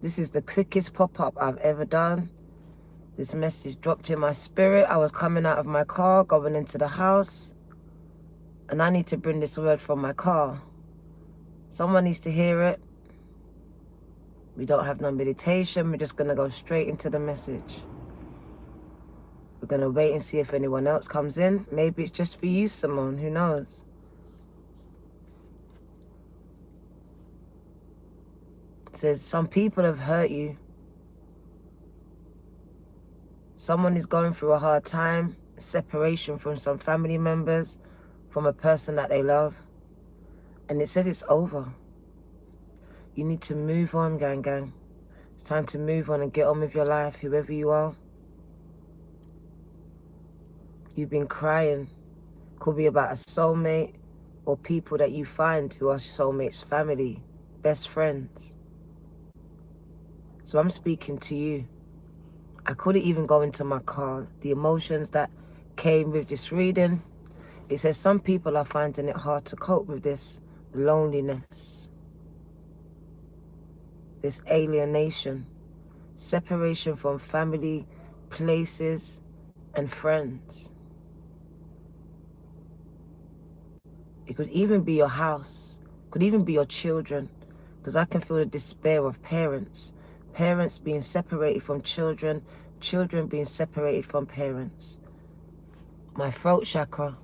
This is the quickest pop-up I've ever done. This message dropped in my spirit. I was coming out of my car, going into the house, and I need to bring this word from my car. Someone needs to hear it. We don't have no meditation. We're just going to go straight into the message. We're going to wait and see if anyone else comes in. Maybe it's just for you, Simone. Who knows? It says, some people have hurt you. Someone is going through a hard time, separation from some family members, from a person that they love. And it says it's over. You need to move on, gang, gang. It's time to move on and get on with your life, whoever you are. You've been crying. Could be about a soulmate or people that you find who are soulmates, family, best friends. So I'm speaking to you. I couldn't even go into my car. The emotions that came with this reading, it says some people are finding it hard to cope with this loneliness, this alienation, separation from family, places, and friends. It could even be your house, could even be your children, because I can feel the despair of parents. Parents being separated from children, children being separated from parents. My throat chakra.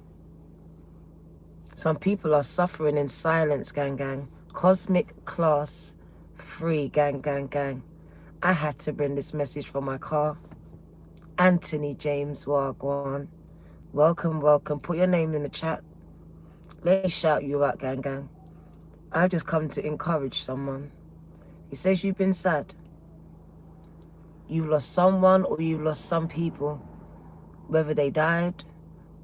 Some people are suffering in silence, gang, gang. Cosmic class free, gang, gang, gang. I had to bring this message from my car. Anthony James Wagwan. Welcome, welcome. Put your name in the chat. Let me shout you out, gang, gang. I've just come to encourage someone. It says you've been sad. You've lost someone or you've lost some people, whether they died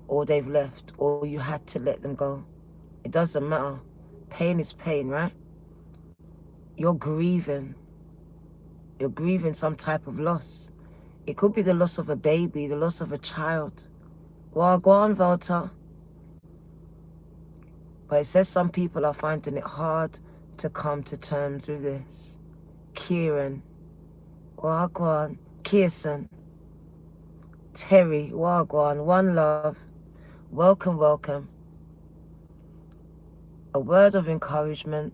or they've left or you had to let them go. It doesn't matter. Pain is pain, right? You're grieving. You're grieving some type of loss. It could be the loss of a baby, the loss of a child. Well, go on, Volta. But it says some people are finding it hard to come to terms with this. Kieran. Wagwan, Kirsten, Terry, Wagwan, one love, welcome, welcome. A word of encouragement,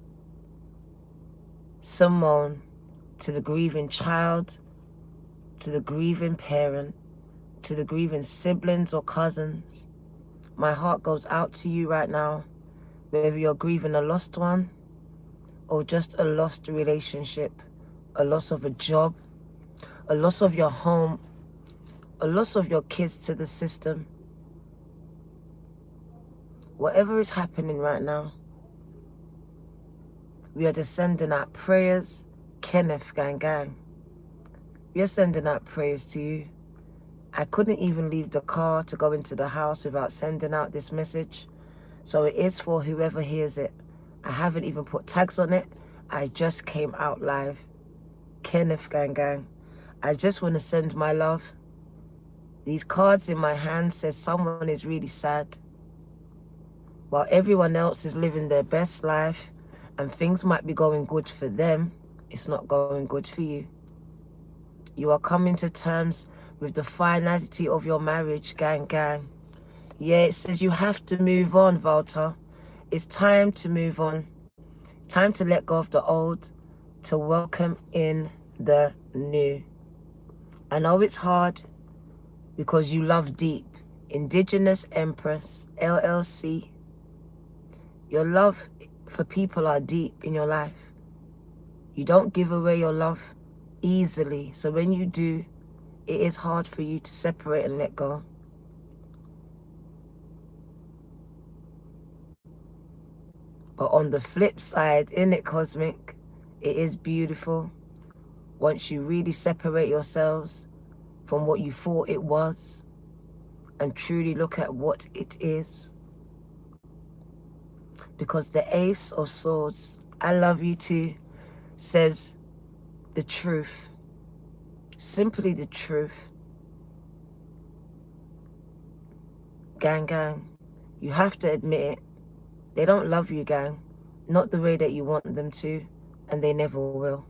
Simone, to the grieving child, to the grieving parent, to the grieving siblings or cousins. My heart goes out to you right now, whether you're grieving a lost one or just a lost relationship, a loss of a job, a loss of your home, a loss of your kids to the system. Whatever is happening right now, we are just sending out prayers. Kenneth, gang, gang. We are sending out prayers to you. I couldn't even leave the car to go into the house without sending out this message. So it is for whoever hears it. I haven't even put tags on it. I just came out live. Kenneth, gang, gang. I just want to send my love. These cards in my hand says someone is really sad. While everyone else is living their best life and things might be going good for them, it's not going good for you. You are coming to terms with the finality of your marriage, gang, gang. Yeah, it says you have to move on, Volta. It's time to move on. It's time to let go of the old, to welcome in the new. I know it's hard because you love deep. Indigenous Empress, LLC. Your love for people are deep in your life. You don't give away your love easily. So when you do, it is hard for you to separate and let go. But on the flip side, in it, Cosmic, it is beautiful. Once you really separate yourselves from what you thought it was and truly look at what it is. Because the Ace of Swords, I love you too, says the truth. Simply the truth. Gang, gang, you have to admit it. They don't love you, gang. Not the way that you want them to, and they never will.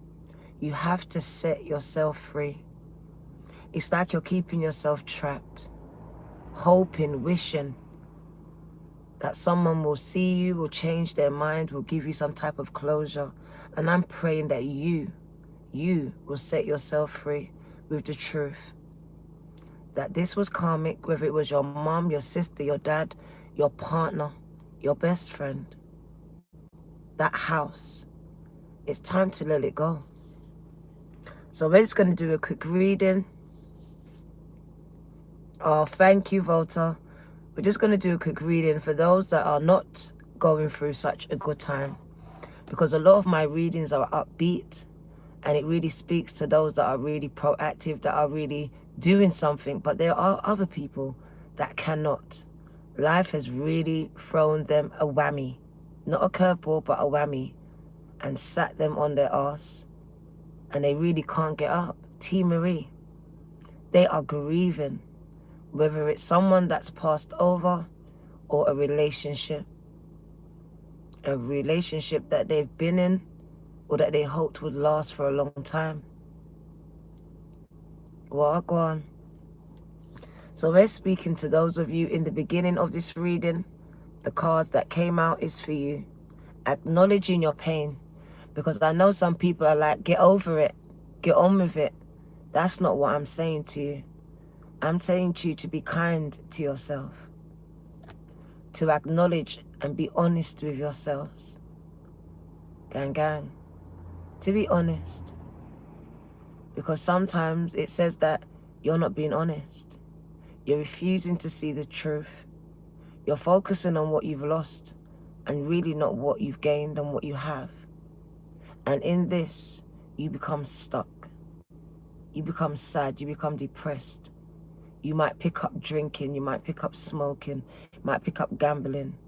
You have to set yourself free. It's like you're keeping yourself trapped, hoping, wishing that someone will see you, will change their mind, will give you some type of closure. And I'm praying that you will set yourself free with the truth. That this was karmic, whether it was your mom, your sister, your dad, your partner, your best friend. That house. It's time to let it go. So we're just going to do a quick reading. Oh, thank you, Volta. We're just going to do a quick reading for those that are not going through such a good time. Because a lot of my readings are upbeat. And it really speaks to those that are really proactive, that are really doing something. But there are other people that cannot. Life has really thrown them a whammy. Not a curveball, but a whammy. And sat them on their arse. And they really can't get up. T. Marie. They are grieving. Whether it's someone that's passed over or a relationship. A relationship that they've been in or that they hoped would last for a long time. Well, go on. So we're speaking to those of you in the beginning of this reading. The cards that came out is for you. Acknowledging your pain. Because I know some people are like, get over it. Get on with it. That's not what I'm saying to you. I'm saying to you to be kind to yourself. To acknowledge and be honest with yourselves. Gang, gang. To be honest. Because sometimes it says that you're not being honest. You're refusing to see the truth. You're focusing on what you've lost and really not what you've gained and what you have. And in this, you become stuck. You become sad. You become depressed. You might pick up drinking. You might pick up smoking. You might pick up gambling.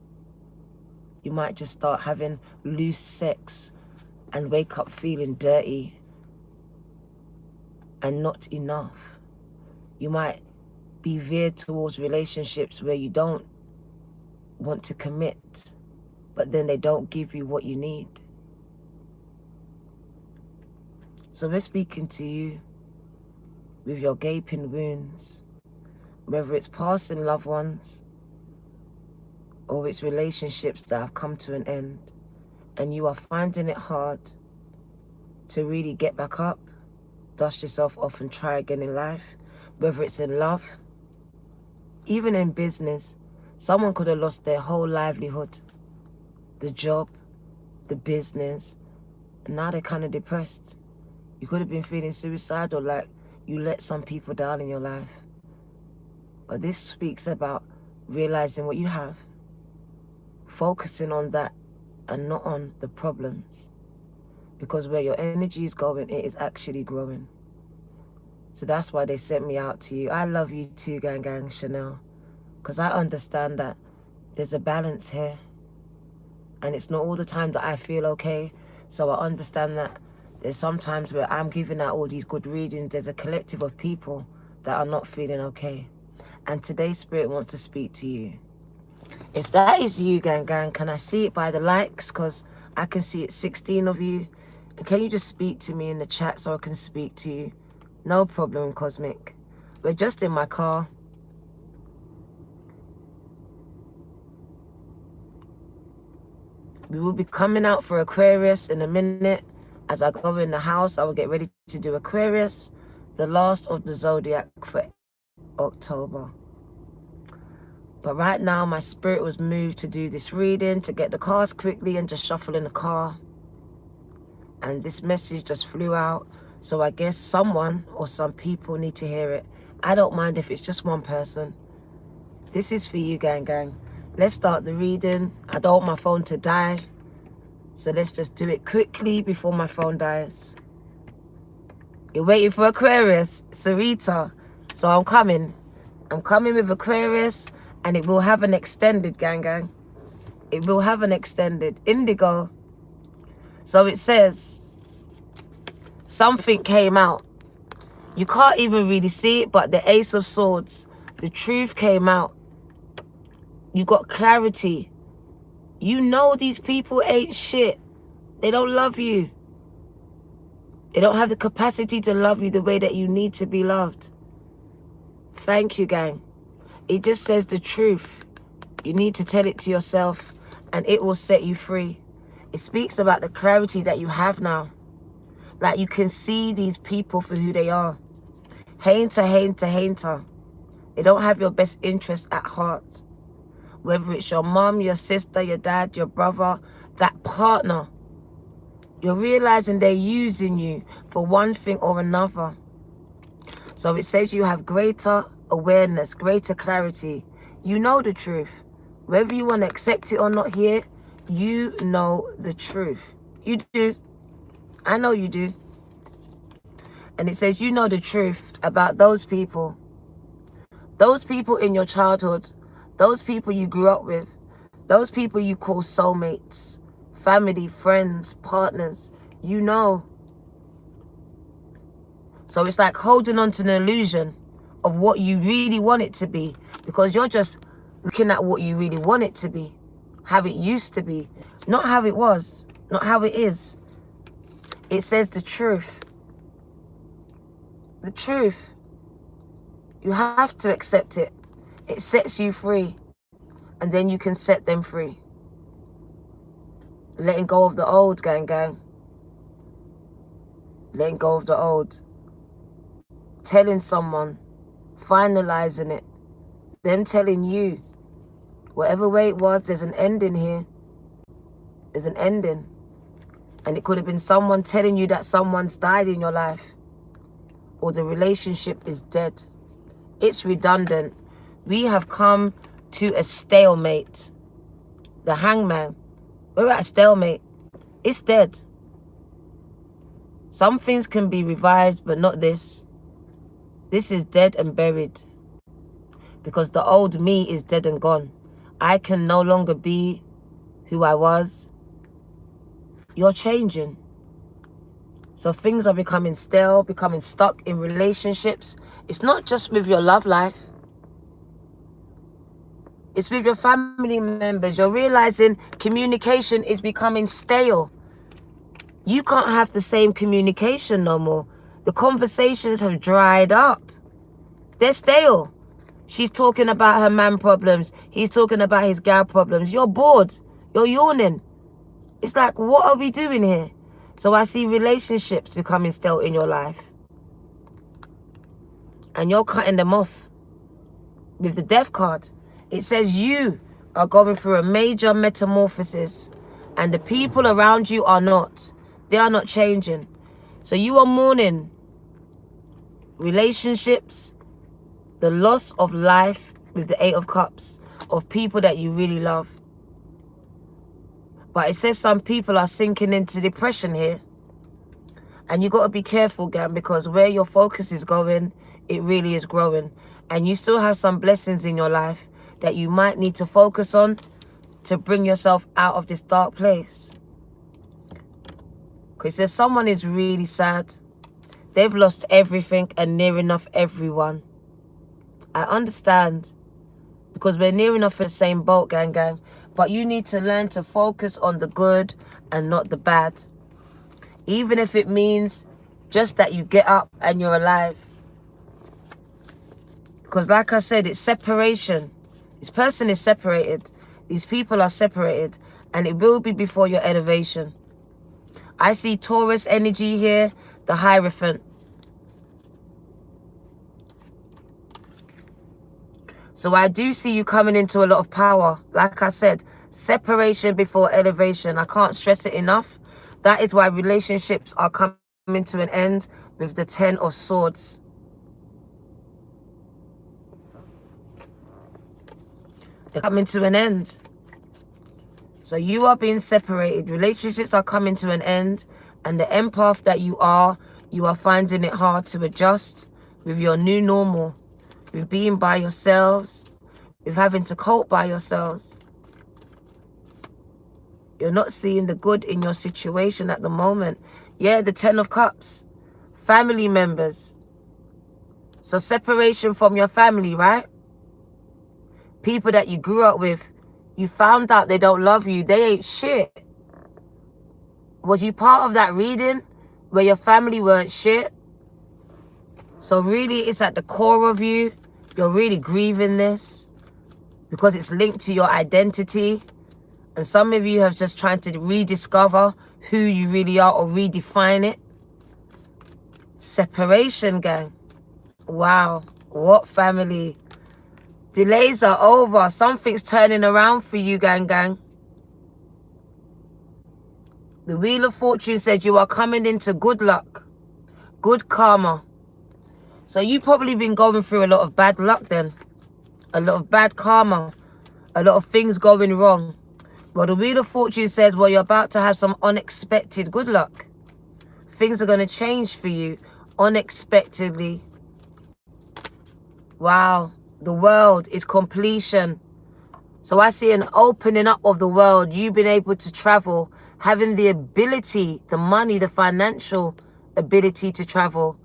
You might just start having loose sex and wake up feeling dirty and not enough. You might be veered towards relationships where you don't want to commit, but then they don't give you what you need. So we're speaking to you with your gaping wounds, whether it's passing loved ones or it's relationships that have come to an end, and you are finding it hard to really get back up, dust yourself off and try again in life, whether it's in love, even in business. Someone could have lost their whole livelihood, the job, the business, and now they're kind of depressed. You could have been feeling suicidal, like you let some people down in your life. But this speaks about realizing what you have, focusing on that and not on the problems. Because where your energy is going, it is actually growing. So that's why they sent me out to you. I love you too, gang, gang, Chanel. Because I understand that there's a balance here. And it's not all the time that I feel okay. So I understand that there's some times where I'm giving out all these good readings. There's a collective of people that are not feeling okay. And today's Spirit wants to speak to you. If that is you, gang, gang, can I see it by the likes? Because I can see it's 16 of you. And can you just speak to me in the chat so I can speak to you? No problem, Cosmic. We're just in my car. We will be coming out for Aquarius in a minute. As I go in the house, I will get ready to do Aquarius, the last of the zodiac for October. But right now, my spirit was moved to do this reading, to get the cards quickly and just shuffle in the car. And this message just flew out. So I guess someone or some people need to hear it. I don't mind if it's just one person. This is for you, gang, gang. Let's start the reading. I don't want my phone to die. So let's just do it quickly before my phone dies. You're waiting for Aquarius, Sarita. So I'm coming. I'm coming with Aquarius, and it will have an extended, gang, gang. It will have an extended. Indigo. So it says, something came out. You can't even really see it, but the Ace of Swords, the truth came out. You got clarity. You know these people ain't shit. They don't love you. They don't have the capacity to love you the way that you need to be loved. Thank you, gang. It just says the truth. You need to tell it to yourself and it will set you free. It speaks about the clarity that you have now. Like you can see these people for who they are. Hater. They don't have your best interest at heart. Whether it's your mom, your sister, your dad, your brother, that partner. You're realizing they're using you for one thing or another. So it says you have greater awareness, greater clarity. You know the truth. Whether you want to accept it or not here, you know the truth. You do. I know you do. And it says you know the truth about those people. Those people in your childhood. Those people you grew up with. Those people you call soulmates. Family, friends, partners. You know. So it's like holding on to an illusion of what you really want it to be. Because you're just looking at what you really want it to be. How it used to be. Not how it was. Not how it is. It says the truth. The truth. You have to accept it. It sets you free. And then you can set them free. Letting go of the old, gang. Letting go of the old. Telling someone. Finalizing it. Them telling you. Whatever way it was, there's an ending here. There's an ending. And it could have been someone telling you that someone's died in your life. Or the relationship is dead. It's redundant. We have come to a stalemate. The hangman. We're at a stalemate. It's dead. Some things can be revived, but not this. This is dead and buried. Because the old me is dead and gone. I can no longer be who I was. You're changing. So things are becoming stale, becoming stuck in relationships. It's not just with your love life. It's with your family members. You're realizing communication is becoming stale. You can't have the same communication no more. The conversations have dried up. They're stale. She's talking about her man problems. He's talking about his gal problems. You're bored. You're yawning. It's like, what are we doing here? So I see relationships becoming stale in your life. And you're cutting them off. With the death card, it says you are going through a major metamorphosis. And the people around you are not. They are not changing. So you are mourning relationships, the loss of life with the 8 of Cups, of people that you really love. But it says some people are sinking into depression here. And you got to be careful, gang, because where your focus is going, it really is growing. And you still have some blessings in your life that you might need to focus on to bring yourself out of this dark place. Because it says someone is really sad. They've lost everything and near enough everyone. I understand. Because we're near enough in the same boat, gang. But you need to learn to focus on the good and not the bad. Even if it means just that you get up and you're alive. Because like I said, it's separation. This person is separated. These people are separated. And it will be before your elevation. I see Taurus energy here. The Hierophant. So I do see you coming into a lot of power. Like I said, separation before elevation. I can't stress it enough. That is why relationships are coming to an end with the 10 of Swords. They're coming to an end. So you are being separated. Relationships are coming to an end. And the empath that you are finding it hard to adjust with your new normal. With being by yourselves. With having to cope by yourselves. You're not seeing the good in your situation at the moment. Yeah, the 10 of Cups. Family members. So separation from your family, right? People that you grew up with. You found out they don't love you. They ain't shit. Was you part of that reading? where your family weren't shit. So really, it's at the core of you. You're really grieving this because it's linked to your identity. And some of you have just tried to rediscover who you really are or redefine it. Separation, gang. Wow. What family? Delays are over. Something's turning around for you, gang. The Wheel of Fortune said you are coming into good luck, good karma. So you've probably been going through a lot of bad luck then. A lot of bad karma. A lot of things going wrong. Well, the Wheel of Fortune says, well, you're about to have some unexpected good luck. Things are going to change for you unexpectedly. Wow. The world is completion. So I see an opening up of the world. You've been able to travel, having the ability, the money, the financial ability to travel.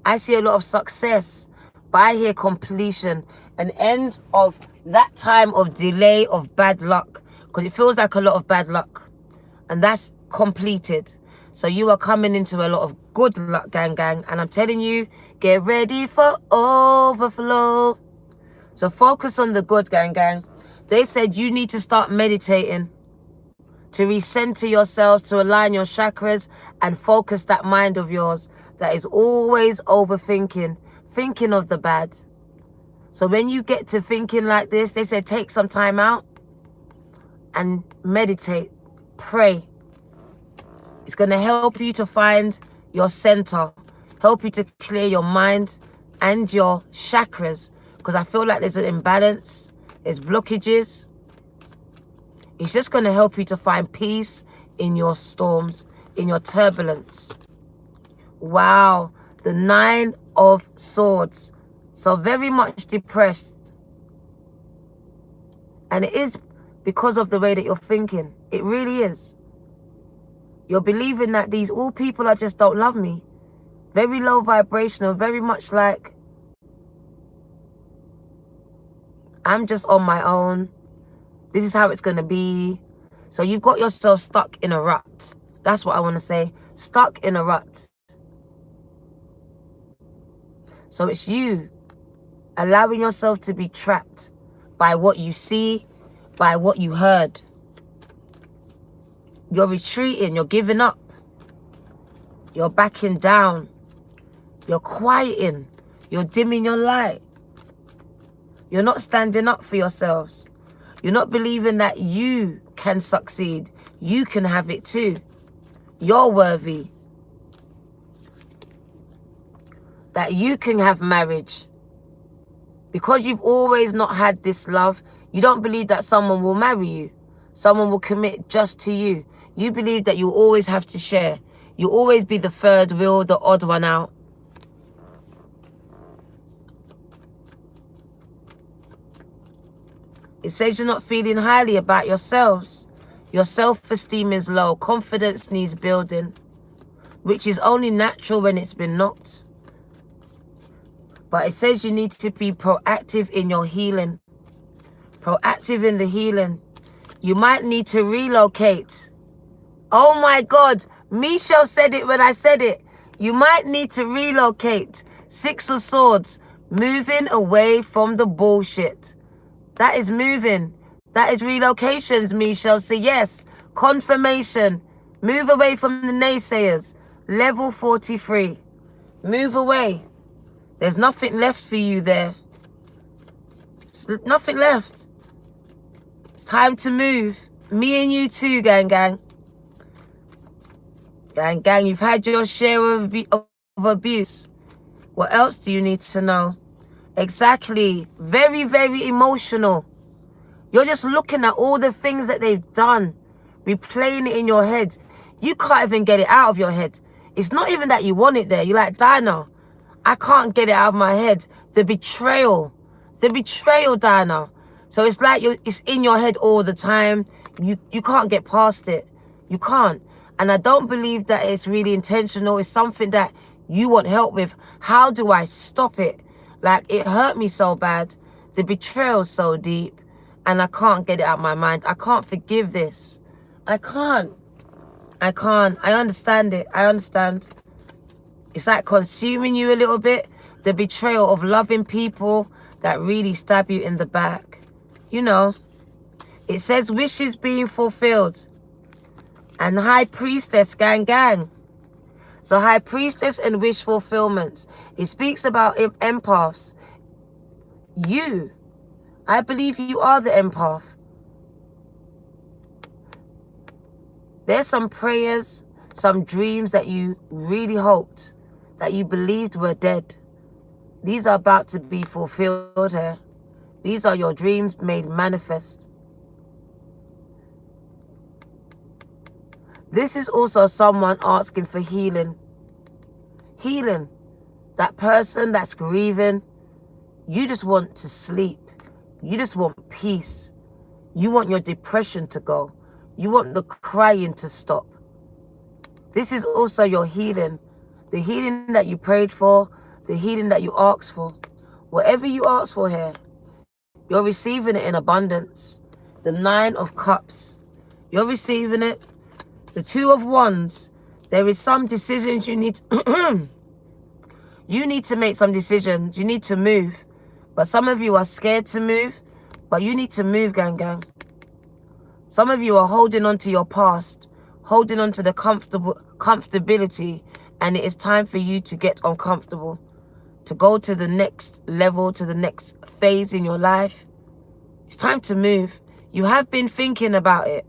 I see a lot of success, but I hear completion, an end of that time of delay of bad luck, because it feels like a lot of bad luck, and that's completed. So you are coming into a lot of good luck, gang. And I'm telling you, get ready for overflow. So focus on the good, gang. They said you need to start meditating to recenter yourselves, to align your chakras and focus that mind of yours that is always overthinking, thinking of the bad. So when you get to thinking like this, they said take some time out and meditate, pray. It's going to help you to find your center, help you to clear your mind and your chakras, because I feel like there's an imbalance, there's blockages. It's just going to help you to find peace in your storms, in your turbulence. Wow, the 9 of Swords. So very much depressed. And it is because of the way that you're thinking. It really is. You're believing that these all people are just don't love me. Very low vibrational, very much like I'm just on my own. This is how it's going to be. So you've got yourself stuck in a rut. That's what I want to say. Stuck in a rut. So it's you allowing yourself to be trapped by what you see, by what you heard. You're retreating. You're giving up. You're backing down. You're quieting. You're dimming your light. You're not standing up for yourselves. You're not believing that you can succeed. You can have it too. You're worthy. That you can have marriage. Because you've always not had this love, you don't believe that someone will marry you. Someone will commit just to you. You believe that you always have to share. You always be the third wheel, the odd one out. It says you're not feeling highly about yourselves. Your self-esteem is low. Confidence needs building, which is only natural when it's been knocked. But it says you need to be proactive in your healing. Proactive in the healing. You might need to relocate. Oh my God. Michelle said it when I said it. You might need to relocate. 6 of Swords. Moving away from the bullshit. That is moving. That is relocations, Michelle. So yes, confirmation. Move away from the naysayers. Level 43. Move away. There's nothing left for you there. Nothing left. It's time to move. Me and you too, gang. Gang, you've had your share of abuse. What else do you need to know? Exactly. Very, very emotional. You're just looking at all the things that they've done, replaying it in your head. You can't even get it out of your head. It's not even that you want it there. You're like, Dinah, I can't get it out of my head. The betrayal, Dinah. So it's like it's in your head all the time. You can't get past it. You can't. And I don't believe that it's really intentional. It's something that you want help with. How do I stop it? Like, it hurt me so bad. The betrayal's so deep. And I can't get it out of my mind. I can't forgive this. I can't. I understand it. I understand. It's like consuming you a little bit. The betrayal of loving people that really stab you in the back. You know, it says wishes being fulfilled. And high priestess, gang, gang. So high priestess and wish fulfillment. It speaks about empaths. You. I believe you are the empath. There's some prayers, some dreams that you really hoped, that you believed were dead. These are about to be fulfilled here. These are your dreams made manifest. This is also someone asking for healing. Healing. That person that's grieving, you just want to sleep. You just want peace. You want your depression to go. You want the crying to stop. This is also your healing. The healing that you prayed for, the healing that you asked for. Whatever you ask for here, you're receiving it in abundance. The 9 of Cups, you're receiving it. The 2 of Wands, there is some decisions you need to you need to make some decisions. You need to move. But some of you are scared to move, but you need to move, gang, gang. Some of you are holding on to your past, holding on to the comfortability, and it is time for you to get uncomfortable, to go to the next level, to the next phase in your life. It's time to move. You have been thinking about it,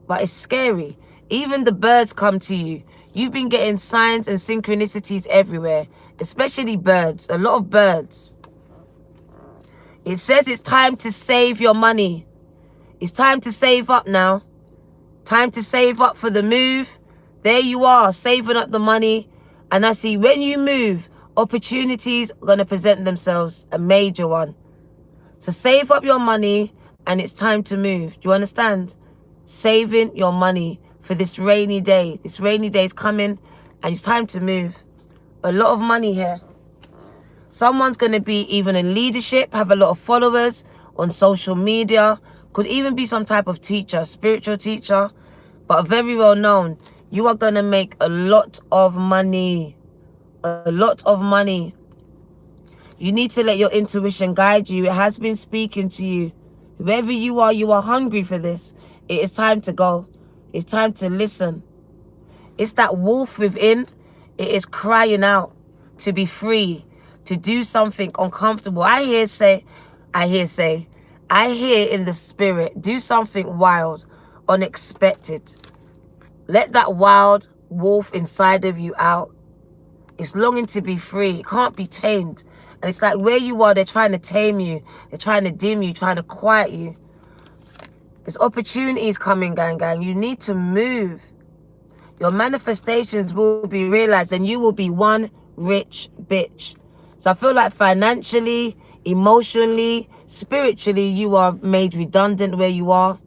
but it's scary. Even the birds come to you. You've been getting signs and synchronicities everywhere, especially birds, a lot of birds. It says it's time to save your money. It's time to save up now. Time to save up for the move. There you are, saving up the money. And I see when you move, opportunities are going to present themselves, a major one. So save up your money and it's time to move. Do you understand? Saving your money for this rainy day. This rainy day is coming and it's time to move. A lot of money here. Someone's going to be even in leadership, have a lot of followers on social media. Could even be some type of teacher, spiritual teacher, but very well known. You are going to make a lot of money. A lot of money. You need to let your intuition guide you. It has been speaking to you. Whoever you are hungry for this. It is time to go. It's time to listen. It's that wolf within. It is crying out to be free, to do something uncomfortable. I hear in the spirit, do something wild, unexpected. Let that wild wolf inside of you out. It's longing to be free. It can't be tamed. And it's like where you are, they're trying to tame you. They're trying to dim you, trying to quiet you. There's opportunities coming, gang, gang. You need to move. Your manifestations will be realized and you will be one rich bitch. So I feel like financially, emotionally, spiritually, you are made redundant where you are.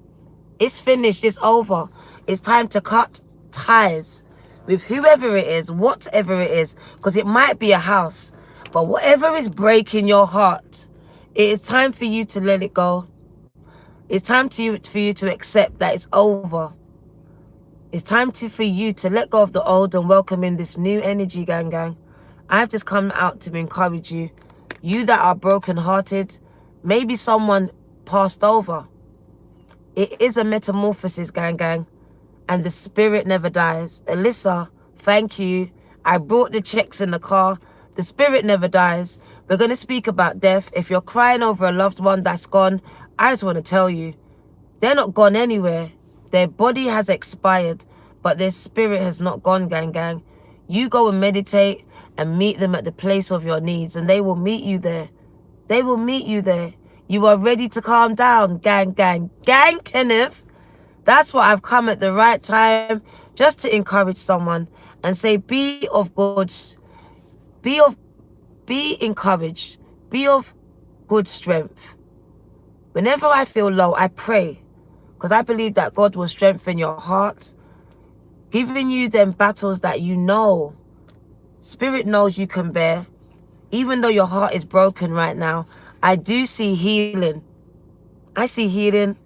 It's finished. It's over. It's time to cut ties with whoever it is, whatever it is, because it might be a house. But whatever is breaking your heart, it is time for you to let it go. It's time for you to accept that it's over. It's time for you to let go of the old and welcome in this new energy, gang, gang. I've just come out to encourage you. You that are brokenhearted, maybe someone passed over. It is a metamorphosis, gang, gang. And the spirit never dies. Alyssa, thank you. I brought the checks in the car. The spirit never dies. We're going to speak about death. If you're crying over a loved one that's gone, I just want to tell you, they're not gone anywhere. Their body has expired, but their spirit has not gone, gang, gang. You go and meditate and meet them at the place of your needs, and they will meet you there. They will meet you there. You are ready to calm down, gang, gang. Gang, Kenneth. That's why I've come at the right time, just to encourage someone and say, be of good, be encouraged, be of good strength. Whenever I feel low, I pray, because I believe that God will strengthen your heart, giving you them battles that you know, Spirit knows you can bear. Even though your heart is broken right now, I do see healing. I see healing.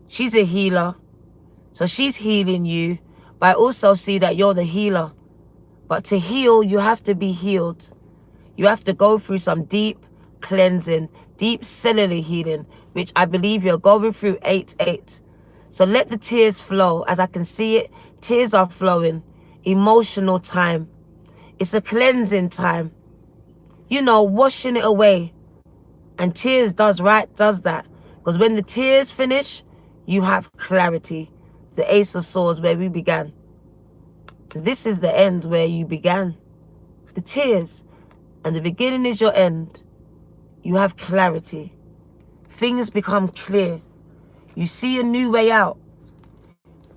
She's a healer, so she's healing you, but I also see that you're the healer. But to heal, you have to be healed. You have to go through some deep cleansing, deep cellular healing, which I believe you're going through 8-8. So let the tears flow. As I can see it, tears are flowing. Emotional time. It's a cleansing time. You know, washing it away. And tears does that. Because when the tears finish, you have clarity. The Ace of Swords, where we began. So this is the end where you began. The tears. And the beginning is your end. You have clarity. Things become clear. You see a new way out.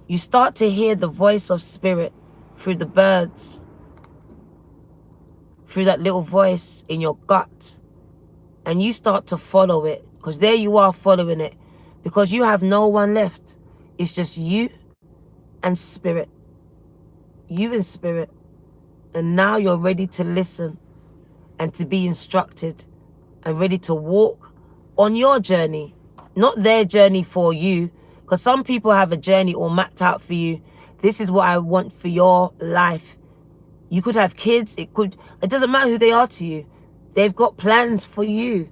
You start to hear the voice of spirit through the birds. Through that little voice in your gut. And you start to follow it. Because there you are following it. Because you have no one left. It's just you and spirit. You and spirit. And now you're ready to listen. And to be instructed. And ready to walk on your journey. Not their journey for you. Because some people have a journey all mapped out for you. This is what I want for your life. You could have kids. It doesn't matter who they are to you. They've got plans for you.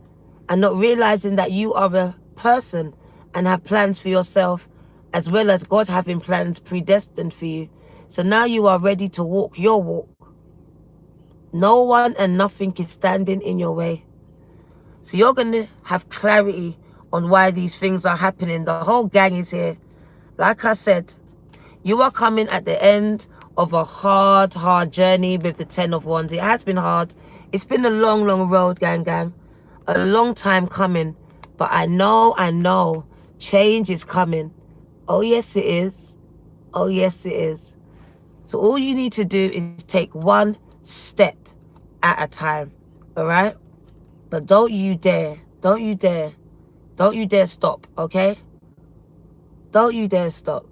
And not realizing that you are a person and have plans for yourself, as well as God having plans predestined for you. So now you are ready to walk your walk. No one and nothing is standing in your way. So you're going to have clarity on why these things are happening. The whole gang is here. Like I said, you are coming at the end of a hard journey with the 10 of Wands. It has been hard. It's been a long road, gang. A long time coming. But I know, change is coming. Oh, yes, it is. Oh, yes, it is. So all you need to do is take one step at a time. All right? But don't you dare stop, okay? Don't you dare stop.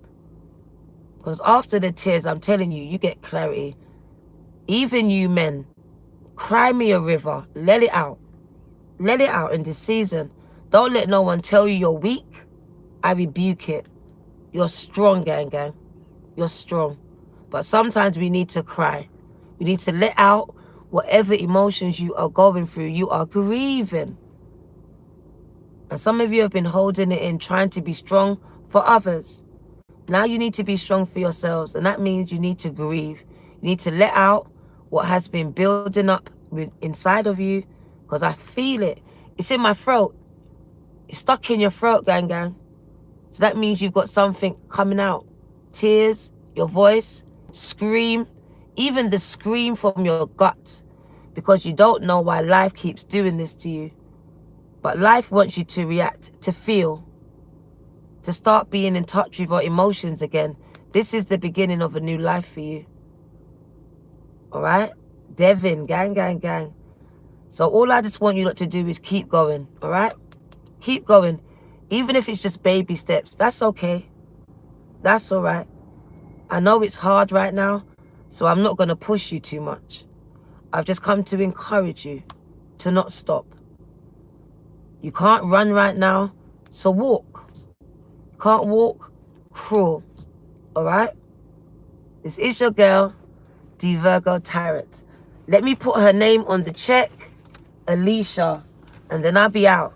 Because after the tears, I'm telling you, you get clarity. Even you men, cry me a river. Let it out. Let it out in this season. Don't let no one tell you you're weak. I rebuke it. You're strong, gang. You're strong. But sometimes we need to cry. We need to let out whatever emotions you are going through. You are grieving. And some of you have been holding it in, trying to be strong for others. Now you need to be strong for yourselves. And that means you need to grieve. You need to let out what has been building up inside of you. Because I feel it. It's in my throat. It's stuck in your throat, gang. So that means you've got something coming out. Tears, your voice, scream. Even the scream from your gut. Because you don't know why life keeps doing this to you. But life wants you to react, to feel, to start being in touch with your emotions again. This is the beginning of a new life for you. All right? Devin, gang. So all I just want you lot to do is keep going, all right? Keep going. Even if it's just baby steps, that's okay. That's all right. I know it's hard right now, so I'm not going to push you too much. I've just come to encourage you to not stop. You can't run right now, so walk. You can't walk, crawl. All right? This is your girl, the Virgo Tarot. Let me put her name on the check, Alicia, and then I'll be out.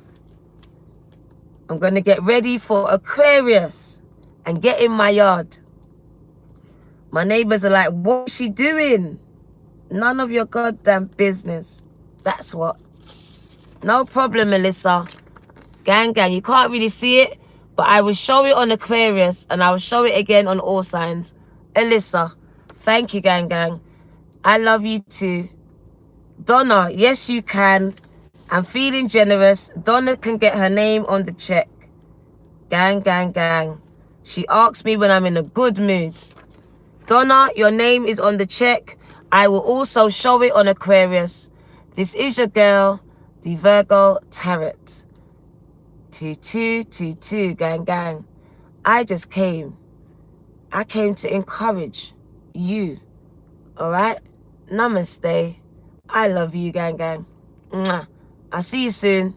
I'm going to get ready for Aquarius and get in my yard. My neighbors are like, what's she doing? None of your goddamn business. That's what. No problem, Melissa. Gang. You can't really see it, but I will show it on Aquarius and I will show it again on all signs. Alyssa, thank you, gang. I love you too. Donna, yes, you can. I'm feeling generous. Donna can get her name on the check. Gang. She asks me when I'm in a good mood. Donna, your name is on the check. I will also show it on Aquarius. This is your girl, the Virgo Tarot. 2222, gang. I just came. I came to encourage you. All right? Namaste. I love you, gang. Mwah. I'll see you soon.